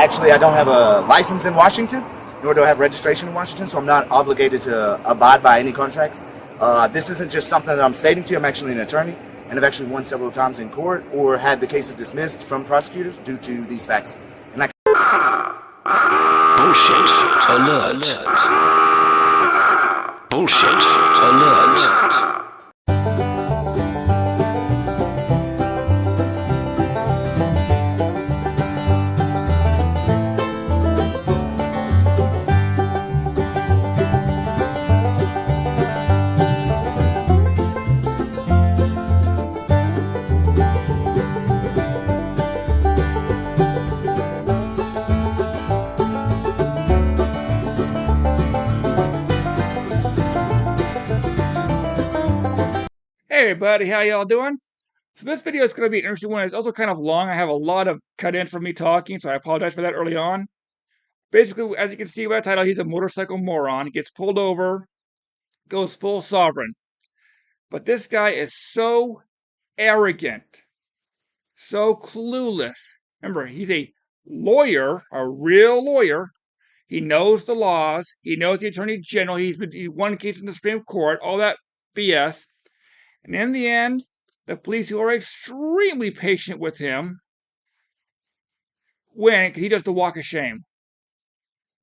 actually, I don't have a license in Washington, nor do I have registration in Washington, so I'm not obligated to abide by any contracts. This isn't just something that I'm stating to you. I'm actually an attorney, and I've actually won several times in court or had the cases dismissed from prosecutors due to these facts. And I Bullshit alert. Bullshit alert. Hey everybody, how y'all doing? So this video is going to be an interesting one. It's also kind of long. I have a lot of cut in from me talking, so I apologize for that early on. Basically, as you can see by the title, he's a motorcycle moron. He gets pulled over, goes full sovereign. But this guy is so arrogant, so clueless. Remember, he's a lawyer, a real lawyer. He knows the laws. He knows the Attorney General. He won a case in the Supreme Court, all that BS. And in the end, the police, who are extremely patient with him, win because he does the walk of shame.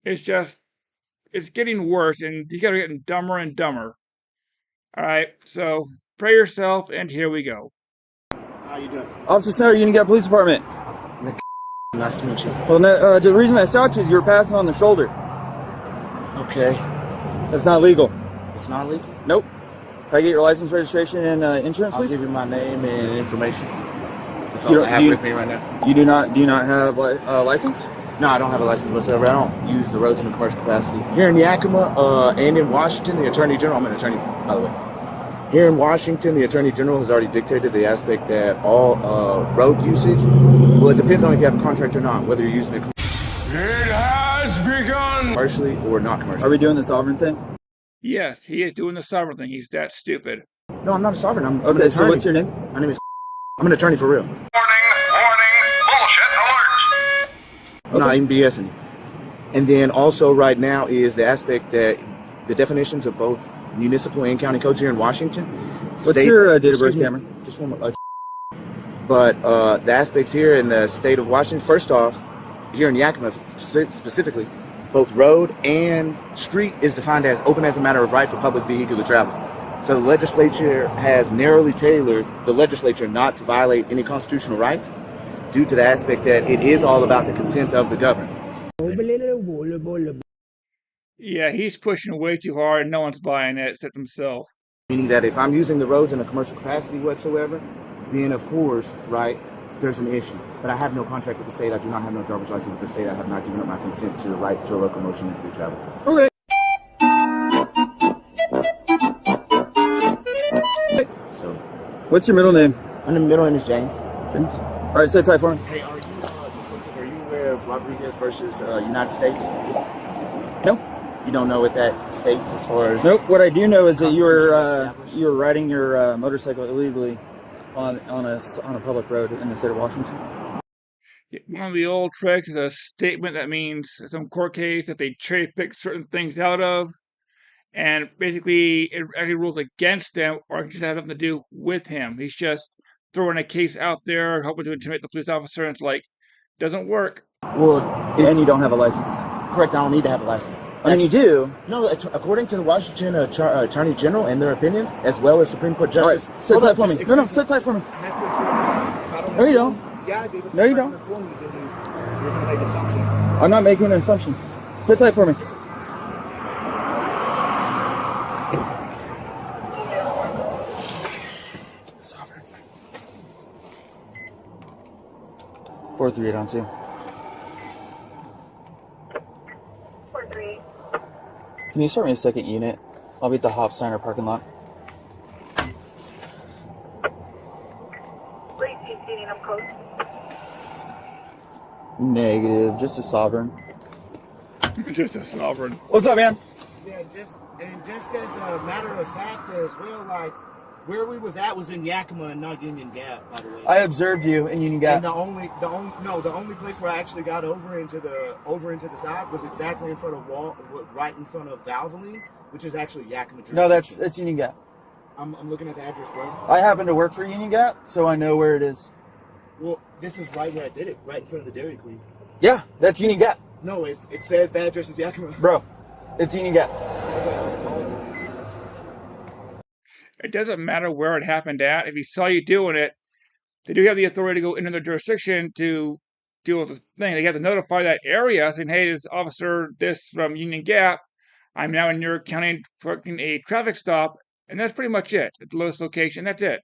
It's getting worse, and he's getting dumber and dumber. All right, so pray yourself, and here we go. How you doing? Officer Snyder, Union Gap Police Department. Nice to meet you. Well, the reason I stopped you is you were passing on the shoulder. Okay. That's not legal. It's not legal? Nope. Can I get your license, registration, and insurance, please? I'll give you my name and information. That's all I have with me right now. Do you not have a license? No, I don't have a license whatsoever. I don't use the roads in a commercial capacity. Here in Yakima and in Washington, the Attorney General, I'm an attorney, by the way. Here in Washington, the Attorney General has already dictated the aspect that all road usage, well, it depends on if you have a contract or not, whether you're using it commercially or not commercially. Are we doing the sovereign thing? Yes, he is doing the sovereign thing. He's that stupid. No, I'm not a sovereign. I'm okay, an so what's your name? My name is I'm an attorney for real. Warning, bullshit alert. I'm not even BSing you. And then also right now is the aspect that the definitions of both municipal and county codes here in Washington. What's your date of birth, Cameron? Just one more. But the aspects here in the state of Washington, first off, here in Yakima specifically, both road and street is defined as open as a matter of right for public vehicular travel. So the legislature has narrowly tailored the legislature not to violate any constitutional rights due to the aspect that it is all about the consent of the governed. Yeah, he's pushing way too hard, and no one's buying it except himself. Meaning that if I'm using the roads in a commercial capacity whatsoever, then of course, right, there's an issue. But I have no contract with the state. I do not have no driver's license with the state. I have not given up my consent to the right to a locomotion and free travel. Okay. So, What's your middle name? my middle name is James. James. All right, say type for me. Hey, are you aware of Rodriguez versus United States? No. You don't know what that states as far as? Nope. What I do know is that you were riding your motorcycle illegally on a public road in the state of Washington. One of the old tricks is a statement that means some court case that they cherry pick certain things out of, and basically it actually rules against them, or it just has nothing to do with him. He's just throwing a case out there, hoping to intimidate the police officer, and it's like, doesn't work. Well, And you don't have a license. correct. I don't need to have a license. I mean, you do. No, according to the Washington Attorney General and their opinions, as well as Supreme Court Justice. All right, sit tight for me. No, sit tight for me. No, you don't. No, you don't. You're going to make assumptions. I'm not making an assumption. Sit tight for me. Sovereign. 438 on 2. 438. Can you start me a second unit? I'll be at the Hofsteiner parking lot. Late 18, I'm close. Negative, just a sovereign. Just a sovereign. What's up, man? Yeah, just as a matter of fact as well, like, Where we was at was in Yakima and not Union Gap, by the way. I observed you in Union Gap. And the only place where I actually got over into the side was exactly in front of right in front of Valvoline's, which is actually Yakima. No, it's Union Gap. I'm looking at the address, bro. I happen to work for Union Gap, so I know where it is. Well, this is right where I did it, right in front of the Dairy Queen. Yeah, that's Union Gap. No, it says the address is Yakima. Bro, it's Union Gap. It doesn't matter where it happened at. If he saw you doing it, they do have the authority to go into their jurisdiction to deal with the thing. They have to notify that area saying, hey, this officer, this from Union Gap, I'm now in your county conducting a traffic stop, and that's pretty much it. At the lowest location, that's it.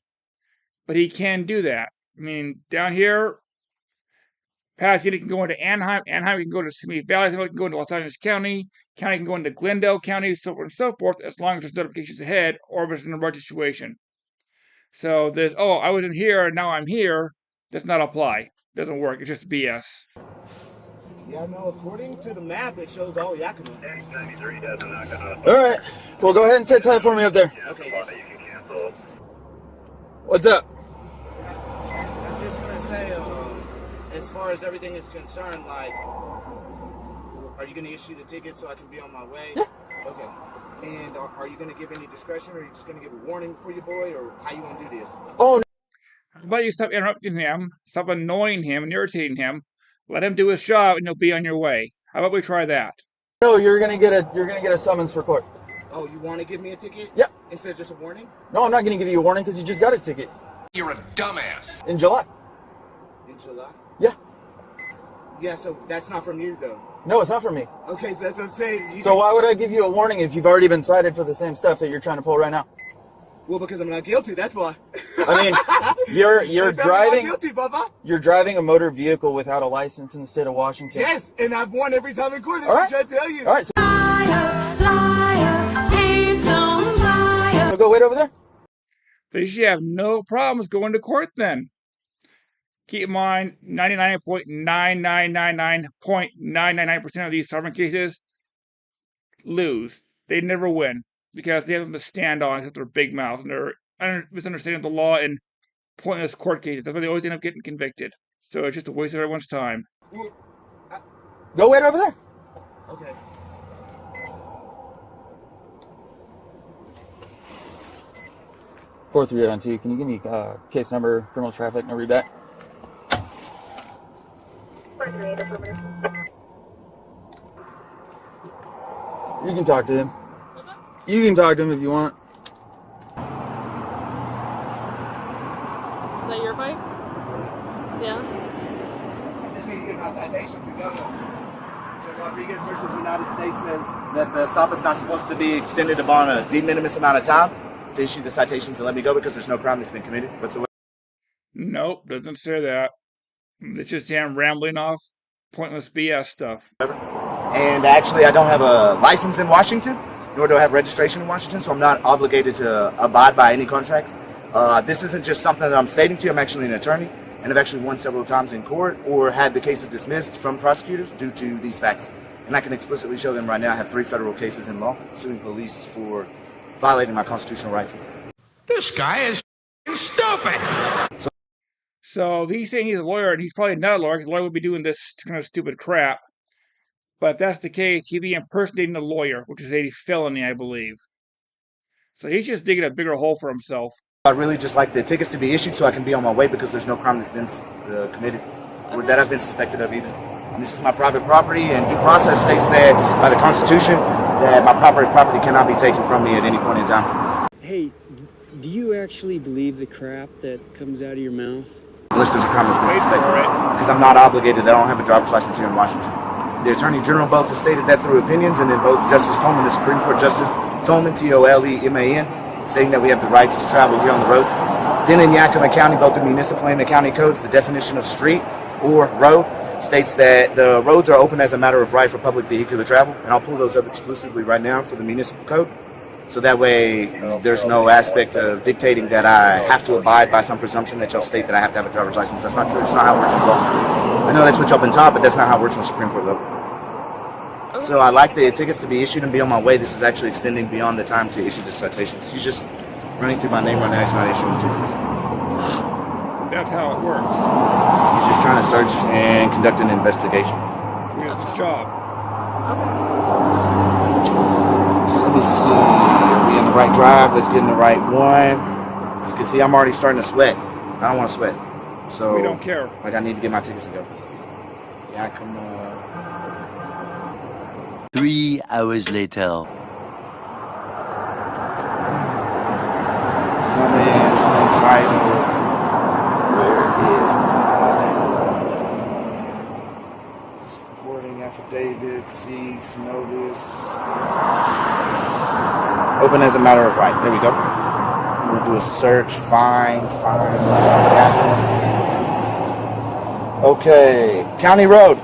But he can do that. I mean, down here, Pasadena can go into Anaheim. Anaheim can go to Simi Valley. They can go into Los Angeles County. County can go into Glendale County, so forth and so forth, as long as there's notifications ahead or if it's an emergency situation. So this, oh, I was in here, now I'm here, does not apply. Doesn't work. It's just BS. Yeah, no, according to the map, it shows all Yakima. All right. Well, go ahead and set time for me up there. Okay. What's up? I was just going to say, as far as everything is concerned, like, are you going to issue the ticket so I can be on my way? Yeah. Okay. And are you going to give any discretion, or are you just going to give a warning for your boy, or how you want to do this? Oh, no. How about you stop interrupting him, stop annoying him and irritating him, let him do his job, and you'll be on your way. How about we try that? No, you're gonna get a summons for court. Oh, you want to give me a ticket? Yep. Instead of just a warning? No, I'm not gonna give you a warning because you just got a ticket. You're a dumbass. In July. In July? Yeah. Yeah, so that's not from you, though. No, it's not for me. Okay, that's what I'm saying. So why would I give you a warning if you've already been cited for the same stuff that you're trying to pull right now? Well, because I'm not guilty, that's why. I mean, you're driving. Not guilty, Bubba. You're driving a motor vehicle without a license in the state of Washington. Yes, and I've won every time in court. That's All what right. I'm trying to tell you. All right. So Liar, paints on fire. go wait over there. So you should have no problems going to court then. Keep in mind, 99.99999.999% of these sovereign cases lose. They never win because they have them to stand on except their big mouth and their misunderstanding of the law and pointless court cases. That's why they always end up getting convicted. So it's just a waste of everyone's time. Well, Go wait over there. okay. 4392. Can you give me case number, criminal traffic, no readback? 438, affirmative. You can talk to him. You can talk to him if you want. Is that your bike? Yeah. I just need to get my citations and go. So Rodriguez versus United States says that the stop is not supposed to be extended upon a de minimis amount of time to issue the citations and let me go because there's no crime that's been committed whatsoever. Nope, doesn't say that. It's just him rambling off pointless BS stuff. And actually, I don't have a license in Washington, nor do I have registration in Washington, so I'm not obligated to abide by any contracts. This isn't just something that I'm stating to you. I'm actually an attorney, and I've actually won several times in court or had the cases dismissed from prosecutors due to these facts. And I can explicitly show them right now. I have 3 federal cases in law suing police for violating my constitutional rights. This guy is stupid. So he's saying he's a lawyer, and he's probably not a lawyer, because a lawyer would be doing this kind of stupid crap. But if that's the case, he'd be impersonating a lawyer, which is a felony, I believe. So he's just digging a bigger hole for himself. I really just like the tickets to be issued so I can be on my way because there's no crime that's been committed or that I've been suspected of either. And this is my private property, and due process states that by the Constitution that my property cannot be taken from me at any point in time. Hey, do you actually believe the crap that comes out of your mouth? Unless there's a crime that's been suspected, because I'm not obligated. I don't have a driver's license here in Washington. The Attorney General both has stated that through opinions, and then both Justice Tolman, the Supreme Court Justice Tolman, T-O-L-E-M-A-N, saying that we have the rights to travel here on the roads. Then in Yakima County, both the municipal and the county codes, the definition of street or road states that the roads are open as a matter of right for public vehicular travel. And I'll pull those up exclusively right now for the municipal code. So that way there's no aspect of dictating that I have to abide by some presumption that y'all state that I have to have a driver's license. That's not true. That's not how it works in law. I know that's what y'all been taught, but that's not how it works on the Supreme Court level. So I like the tickets to be issued and be on my way. This is actually extending beyond the time to issue the citations. He's just running through my name right now. He's not issuing tickets. That's how it works. He's just trying to search and conduct an investigation. It's his job. So let me see. Are we in the right drive? Let's get in the right one. Because see, I'm already starting to sweat. I don't want to sweat. So We don't care. Like I need to get my tickets to go. Yeah, come on. 3 hours later. Some title. Where is my supporting affidavit? Cease notice. Open as a matter of right. There we go. We'll do a search. Find. Okay. County road.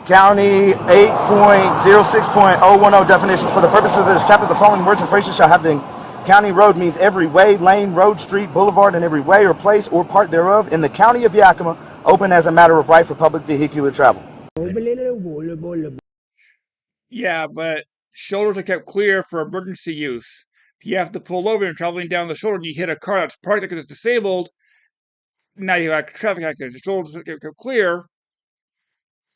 County 8.06.010 definitions. For the purpose of this chapter, the following words and phrases shall have been. County road means every way, lane, road, street, boulevard, and every way or place or part thereof in the county of Yakima, open as a matter of right for public vehicular travel. Yeah, but shoulders are kept clear for emergency use. If you have to pull over and traveling down the shoulder and you hit a car that's parked because it's disabled, now you have a traffic accident. The shoulders are kept clear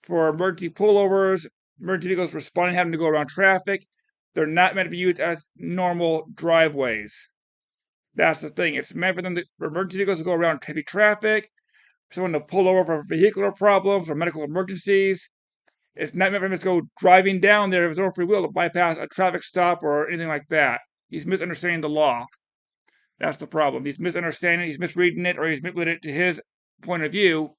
for emergency pullovers, emergency vehicles responding, having to go around traffic. They're not meant to be used as normal driveways. That's the thing. It's meant for them for emergency vehicles to go around heavy traffic, for someone to pull over for vehicular problems or medical emergencies. It's not meant for him to go driving down there of his own free will to bypass a traffic stop or anything like that. He's misunderstanding the law. That's the problem. He's misunderstanding, he's misreading it, or he's manipulating it to his point of view.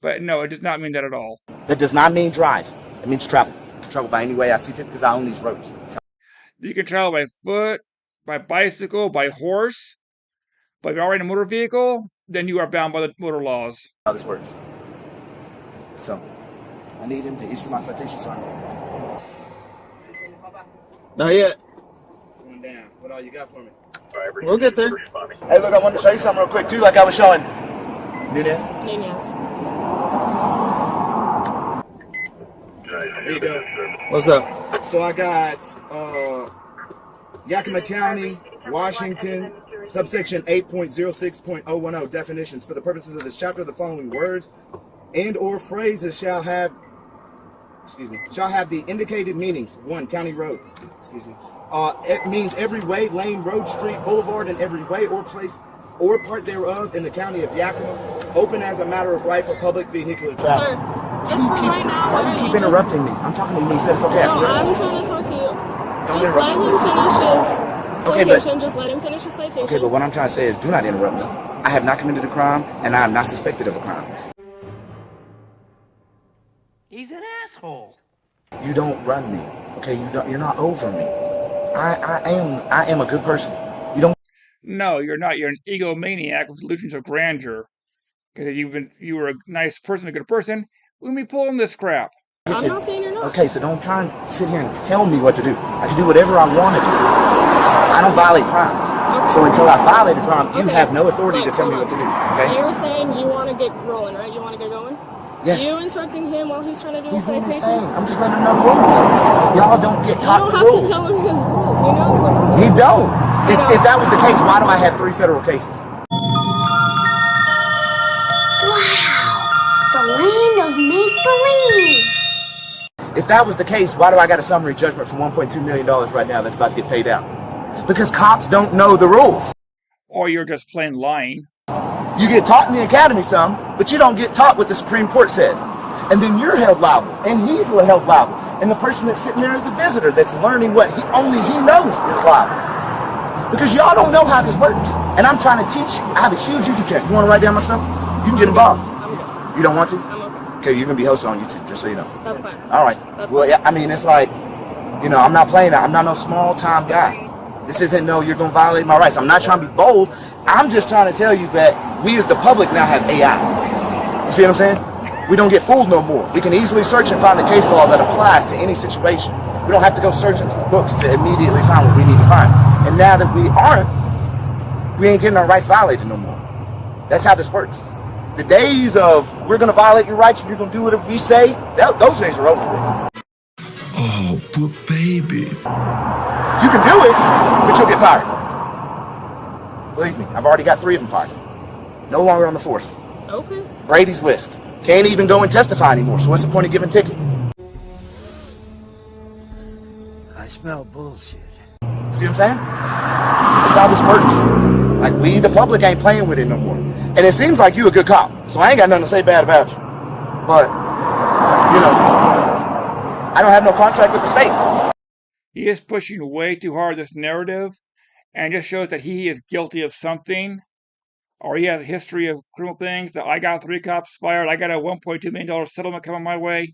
But no, it does not mean that at all. That does not mean drive. It means travel. Travel by any way I see fit because I own these roads. You can travel by foot, by bicycle, by horse, but if you're already in a motor vehicle, then you are bound by the motor laws. How this works. So, I need him to issue my citation sign. Not yet. It's going down. What all you got for me? We'll get there. Hey, look, I wanted to show you something real quick, too, like I was showing. Nunez? There you go. What's up? So I got Yakima County, Washington, subsection 8.06.010 definitions. For the purposes of this chapter, the following words and or phrases shall have the indicated meanings. 1. County road. It means every way, lane, road, street, boulevard, and every way or place or part thereof in the county of Yakima, open as a matter of right for public vehicular travel. Sir, just for right now. Why do you keep interrupting me? I'm talking to you. He said it's okay. No, I'm trying to talk to you. Don't Just let him finish his citation. Just let him finish his citation. Okay, but what I'm trying to say is do not interrupt me. I have not committed a crime, and I am not suspected of a crime. He's an asshole. You don't run me. Okay, you're not over me. I am a good person. You don't. No, you're not. You're an egomaniac with illusions of grandeur. Because you were a nice person, a good person. We're gonna be pulling this crap. I'm not saying you're not. Okay, so don't try and sit here and tell me what to do. I can do whatever I want to do. I don't violate crimes. Okay. So until I violate a crime, you Okay. have no authority Look, to tell me hold what to on. do. Okay? You were saying you want to get rolling, right? You want to get going? Yes. You instructing him while he's trying to do He's a doing his citation? thing. I'm just letting him know the rules. Y'all don't get You taught don't the have rules. to tell him his rules. He knows the rules. He don't. If that was the case, why do I have 3 federal cases? The land of make-believe. If that was the case, why do I got a summary judgment for $1.2 million right now that's about to get paid out? Because cops don't know the rules. Or you're just plain lying. You get taught in the academy some, but you don't get taught what the Supreme Court says. And then you're held liable, and he's held liable. And the person that's sitting there is a visitor that's learning what only he knows is liable. Because y'all don't know how this works. And I'm trying to teach you. I have a huge YouTube channel. You want to write down my stuff? You can get involved. I'm good. You don't want to? I'm okay. Okay, you're going to be hosted on YouTube, just so you know. That's fine. All right. Well, yeah, I mean, it's like, I'm not playing that. I'm not no small-time guy. This isn't you're going to violate my rights. I'm not trying to be bold. I'm just trying to tell you that we as the public now have AI. You see what I'm saying? We don't get fooled no more. We can easily search and find the case law that applies to any situation. We don't have to go searching for books to immediately find what we need to find. And now that we aren't, we ain't getting our rights violated no more. That's how this works. The days of we're going to violate your rights and you're going to do whatever we say, those days are over with. Oh, poor baby. You can do it, but you'll get fired. Believe me, I've already got 3 of them fired. No longer on the force. Okay. Brady's list. Can't even go and testify anymore, so what's the point of giving tickets? I smell bullshit. See what I'm saying? That's how this works. Like, we, the public, ain't playing with it no more. And it seems like you a good cop, so I ain't got nothing to say bad about you. But, you know, I don't have no contract with the state. He is pushing way too hard this narrative, and just shows that he is guilty of something, or he has a history of criminal things, that I got 3 cops fired, I got a $1.2 million settlement coming my way.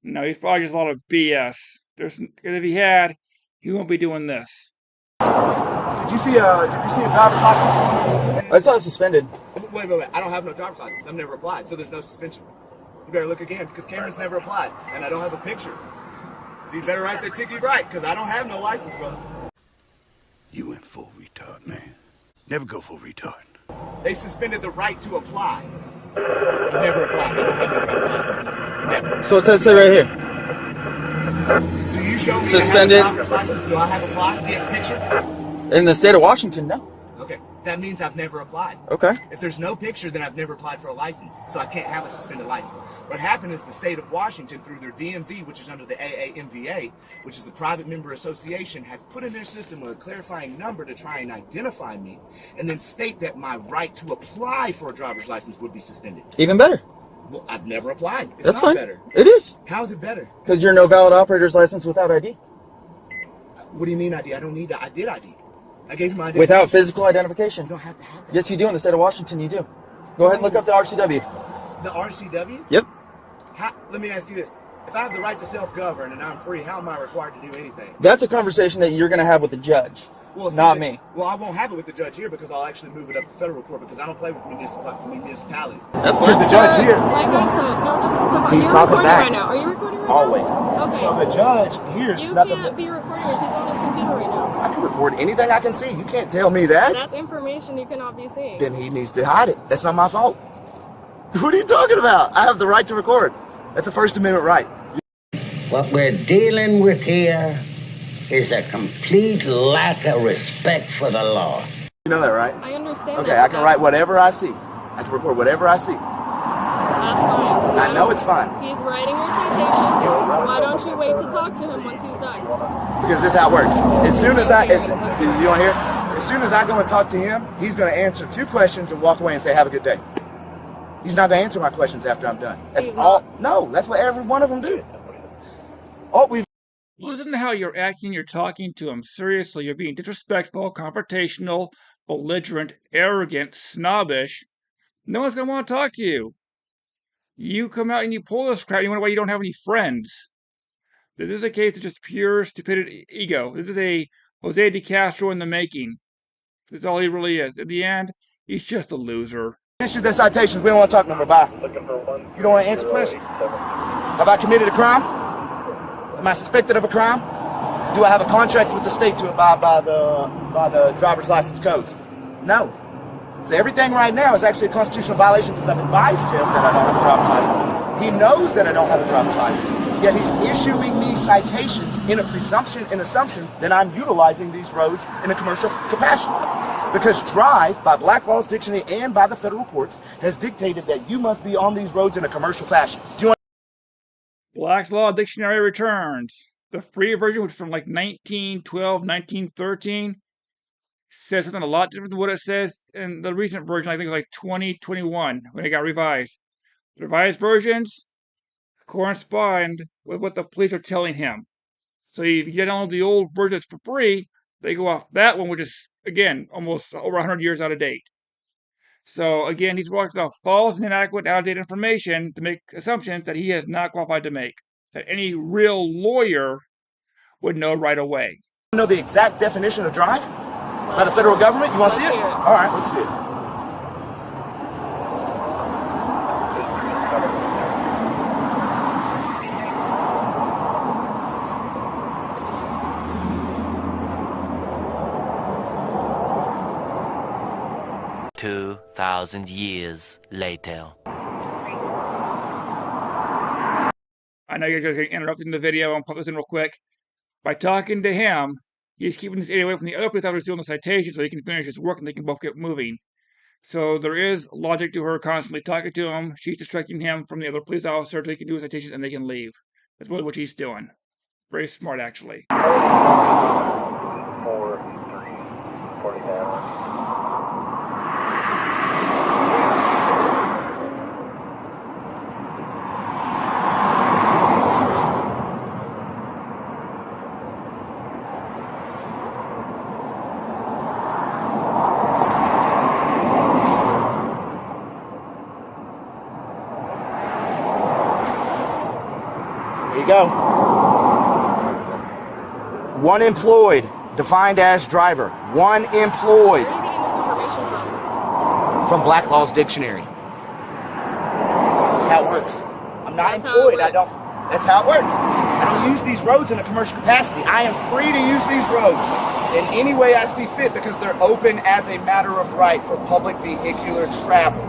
No, he's probably just a lot of BS. Because if he had, he won't be doing this. Did you see a driver's license? I saw it suspended. Wait. I don't have no driver's license. I've never applied, so there's no suspension. You better look again, because Cameron's never applied, and I don't have a picture. So you better write that ticket right, because I don't have no license, brother. You went full retard, man. Never go full retard. They suspended the right to apply. I've never applied. I don't have no driver's license. Never. So it says right here. Do you show me Suspended. I have a driver's license? Do I have applied? Do you have a picture? In the state of Washington, no. Okay, that means I've never applied. Okay. If there's no picture, then I've never applied for a license, so I can't have a suspended license. What happened is the state of Washington, through their DMV, which is under the AAMVA, which is a private member association, has put in their system a clarifying number to try and identify me, and then state that my right to apply for a driver's license would be suspended. Even better. Well, I've never applied. It's That's not fine. better. It is. How is it better? Because you're no valid operator's license without ID. What do you mean ID? I don't need that. I did ID. I gave you my ID. Without physical identification. You don't have to have that. Yes, you do. In the state of Washington, you do. Go ahead and look up the RCW. The RCW? Yep. Let me ask you this. If I have the right to self-govern and I'm free, how am I required to do anything? That's a conversation that you're going to have with the judge. Well, not me. Well, I won't have it with the judge here because I'll actually move it up to federal court because I don't play with municipalities. That's fine. The judge here. Like I said, no, just come on. He's You're talking recording back. right now. Are you recording right Always. now? Okay. So the judge here's You nothing. can't be recording if he's on his computer right now. I can record anything I can see. You can't tell me that. That's information you cannot be seeing. Then he needs to hide it. That's not my fault. What are you talking about? I have the right to record. That's a First Amendment right. What we're dealing with here is a complete lack of respect for the law. You know that, right? I understand. Okay, that, I can write whatever I see. I can record whatever I see. That's fine. I know it's fine. He's writing your citation. Why don't you wait to talk to him once he's done? Because this is how it works. As soon as you want to hear? As soon as I go and talk to him, he's going to answer 2 questions and walk away and say, have a good day. He's not going to answer my questions after I'm done. That's all. No, that's what every one of them do. Listen to how you're acting, you're talking to him. Seriously, you're being disrespectful, confrontational, belligerent, arrogant, snobbish. No one's going to want to talk to you. You come out and you pull this crap, you wonder why you don't have any friends. This is a case of just pure stupidity, ego. This is a Jose de Castro in the making. That's all he really is. In the end, he's just a loser. Issue the citations. We don't want to talk no more. Bye. You don't want to answer questions? Have I committed a crime? Am I suspected of a crime? Do I have a contract with the state to abide by the driver's license codes? No. So everything right now is actually a constitutional violation because I've advised him that I don't have a driver's license. He knows that I don't have a driver's license, yet he's issuing me citations in a presumption and assumption that I'm utilizing these roads in a commercial capacity. Because drive, by Black Law's Dictionary and by the federal courts, has dictated that you must be on these roads in a commercial fashion. Do you want Black's Law Dictionary returns. The free version, which is from like 1912, 1913, says something a lot different than what it says in the recent version. I think it was like 2021 when it got revised. The revised versions correspond with what the police are telling him. So if you get on the old versions for free, they go off that one, which is, again, almost over 100 years out of date. So, again, he's walking off false and inadequate, outdated information to make assumptions that he is not qualified to make, that any real lawyer would know right away. to know the exact definition of drive by the federal government? You want to see it? All right, let's see it. 2,000 years later. I know you're just interrupting the video. I'll put this in real quick. By talking to him, He's keeping this idiot away from the other police officers doing the citation so he can finish his work and they can both get moving. So there is logic to her constantly talking to him. She's distracting him from the other police officer so he can do his citations and they can leave. That's really what she's doing. Very smart, actually. 4, 3, 49. There you go. One employed, defined as driver. One employed. Where are you getting this information from? From Black Law's dictionary. That's how it works. I'm not employed. That's how it works. I don't use these roads in a commercial capacity. I am free to use these roads in any way I see fit because they're open as a matter of right for public vehicular travel.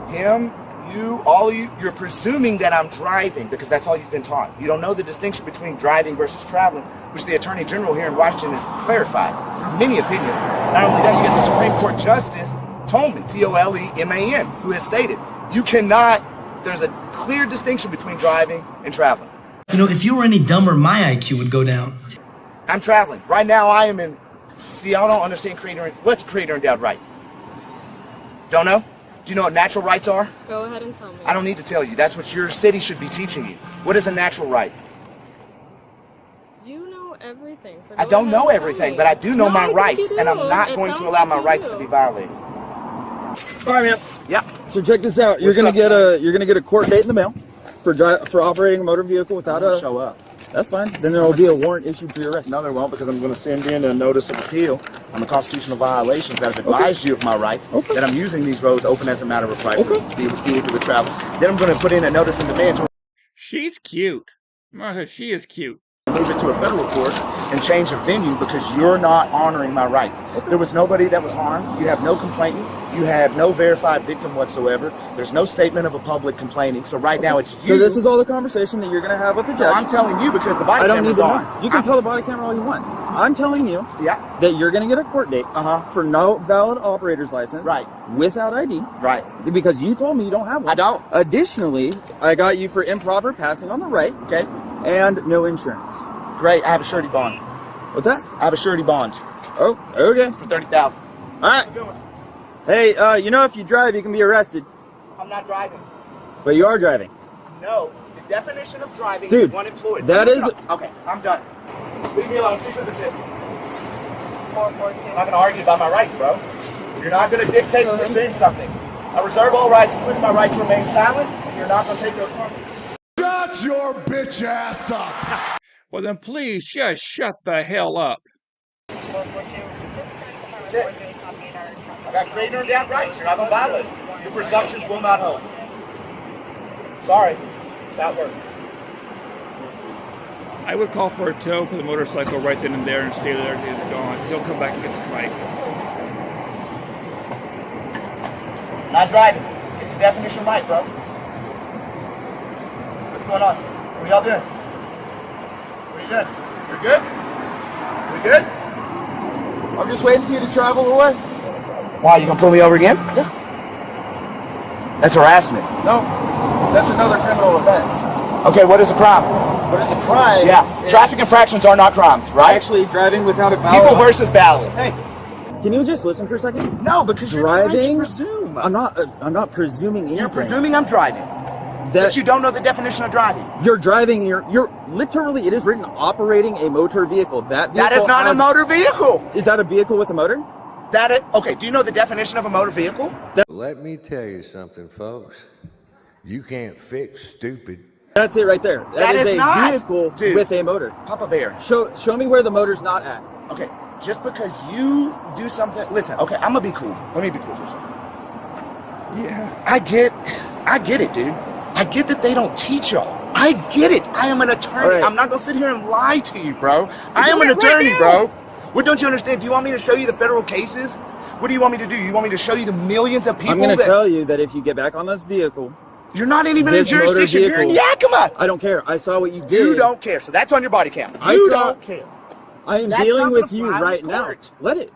Him, you, all of you, you're presuming that I'm driving because that's all you've been taught. You don't know the distinction between driving versus traveling, which the Attorney General here in Washington has clarified through many opinions. Not only that, you get the Supreme Court Justice Tolman, T-O-L-E-M-A-N, who has stated, you cannot, there's a clear distinction between driving and traveling. You know, if you were any dumber, my IQ would go down. I'm traveling. Right now I am in, see, y'all don't understand what's creator endowed right? Don't know? Do you know what natural rights are? Go ahead and tell me. I don't need to tell you. That's what your city should be teaching you. What is a natural right? You know everything. So I don't know everything, but I do know my rights, and I'm not going to allow my rights to be violated. All right, man. Yeah. So check this out. You're gonna get a court date in the mail for operating a motor vehicle without a show up. That's fine. Then there will be a warrant issued for your arrest. No, there won't, because I'm going to send in a notice of appeal on the constitutional violations that have advised you of my rights, that I'm using these roads open as a matter of right for vehicular travel. Then I'm going to put in a notice in demand to She's cute. Martha, she is cute. move it to a federal court and change a venue because you're not honoring my rights. There was nobody that was harmed. You have no complainant. You have no verified victim whatsoever. There's no statement of a public complaining. So right now it's you. So this is all the conversation that you're going to have with the judge. I'm telling you because the body camera's on. You can tell the body camera all you want. I'm telling you that you're going to get a court date for no valid operator's license without ID. Right. Because you told me you don't have one. I don't. Additionally, I got you for improper passing on the right. Okay. And no insurance. Great. I have a surety bond. What's that? I have a surety bond. Oh, okay. It's for $30,000. All right. Hey, you know if you drive, you can be arrested. I'm not driving. But you are driving. No. The definition of driving Dude, is one employed. that is... Okay, I'm done. Leave me alone. Cease and desist. I'm not going to argue about my rights, bro. You're not going to dictate when you're saying something. I reserve all rights, including my right to remain silent, and you're not going to take those from me. Shut your bitch ass up! Well then please just shut the hell up. That's it. I got greater endowed rights. You're not going to violate it. Your presumptions will not hold. Sorry. That's how it works. I would call for a tow for the motorcycle right then and there and stay there until he's gone. He'll come back and get the bike. Not driving. Get the definition right, bro. What's going on? What are y'all doing? What are you doing? You're good? We good? I'm just waiting for you to travel away. Why, you gonna pull me over again? Yeah. That's harassment. No, that's another criminal offense. Okay, what is a crime? What is a crime? Yeah, traffic infractions are not crimes, right? Actually, driving without a valid... People versus ballot. Hey, can you just listen for a second? No, because you're driving. trying to presume. I'm not presuming anything. You're presuming I'm driving. But you don't know the definition of driving. You're driving. You're literally. It is written operating a motor vehicle. That is not a motor vehicle. Is that a vehicle with a motor? Okay. Do you know the definition of a motor vehicle? Let me tell you something, folks. You can't fix stupid. That's it right there. That is a not, vehicle dude, with a motor. Papa Bear. Show me where the motor's not at. Okay. Just because you do something. Listen. Okay. I'm gonna be cool. Let me be cool for a second. Yeah. I get it, dude. I get that they don't teach y'all. I get it. I am an attorney. Right. I'm not going to sit here and lie to you, bro. I am an attorney, bro. What don't you understand? Do you want me to show you the federal cases? What do you want me to do? You want me to show you the millions of people? I'm going to tell you that if you get back on this vehicle... You're not even in jurisdiction. You're in Yakima. I don't care. I saw what you did. You don't care. So that's on your body cam. You don't care. I am That's dealing not with gonna you fly right with now. court. Let it.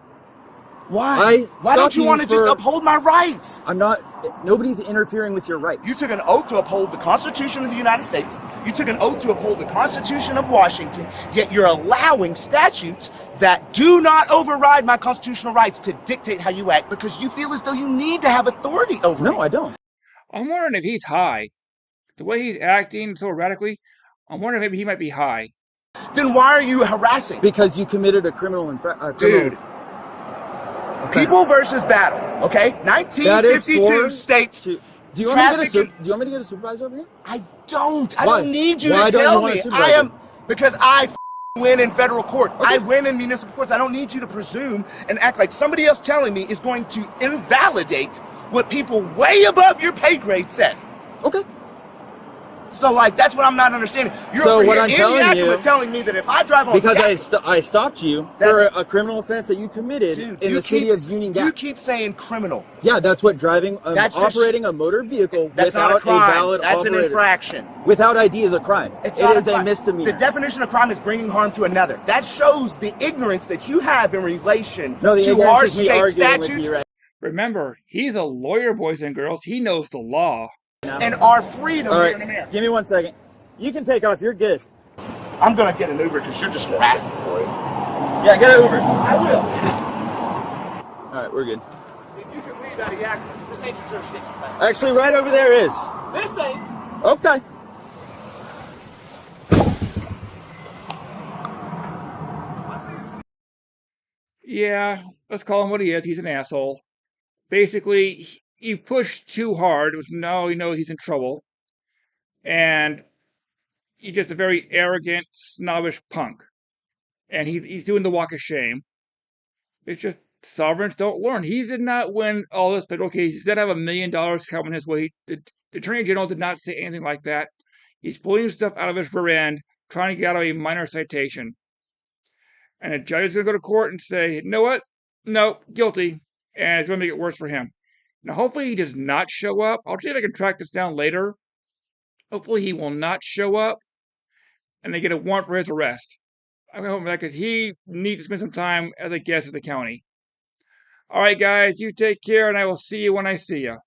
Why? Why don't you want to just for- uphold my rights? I'm not. Nobody's interfering with your rights. You took an oath to uphold the Constitution of the United States. You took an oath to uphold the Constitution of Washington, yet you're allowing statutes that do not override my constitutional rights to dictate how you act because you feel as though you need to have authority over me. No, I don't. I'm wondering if he's high. The way he's acting so erratically, I'm wondering if maybe he might be high. Then why are you harassing? Because you committed a criminal Dude. offense. People versus battle, okay? 1952 states. Do you want me to get a supervisor over here? I don't. I Why? don't need you Why to don't tell you want me. a supervisor? I am because I win in federal court. Okay. I win in municipal courts. I don't need you to presume and act like somebody else telling me is going to invalidate what people way above your pay grade says. Okay. So, like, that's what I'm not understanding. You're So over what here I'm in telling Yakima you, telling me that if I drive on because Yakima, I stopped you for a criminal offense that you committed in the city of Union Gap. You keep saying criminal. Yeah, that's what driving, That's just- operating a motor vehicle That's without not a crime. valid That's operator. an infraction. Without ID is a crime. It is a misdemeanor. The definition of crime is bringing harm to another. That shows the ignorance that you have in relation No, the to ignorance our is me state arguing with statutes you right Remember, he's a lawyer, boys and girls. He knows the law. now. and our freedom All here in right, America. give me 1 second. You can take off. You're good. I'm gonna get an Uber because you're just harassing for it. Yeah, get an Uber. I will. All right, we're good. If you can leave out of Yakima, this ain't your jurisdiction. Actually, right over there is. This ain't. Okay. Yeah, let's call him what he is. He's an asshole. Basically, he pushed too hard. Now he knows he's in trouble. And he's just a very arrogant, snobbish punk. And he's doing the walk of shame. It's just sovereigns don't learn. He did not win all this federal case. He did have $1 million coming his way. The Attorney General did not say anything like that. He's pulling stuff out of his rear end, trying to get out of a minor citation. And a judge is going to go to court and say, you know what? No, guilty. And it's going to make it worse for him. Now, hopefully he does not show up. I'll see if I can track this down later. Hopefully he will not show up and they get a warrant for his arrest. I'm hoping that because he needs to spend some time as a guest at the county. All right, guys, you take care, and I will see you when I see you.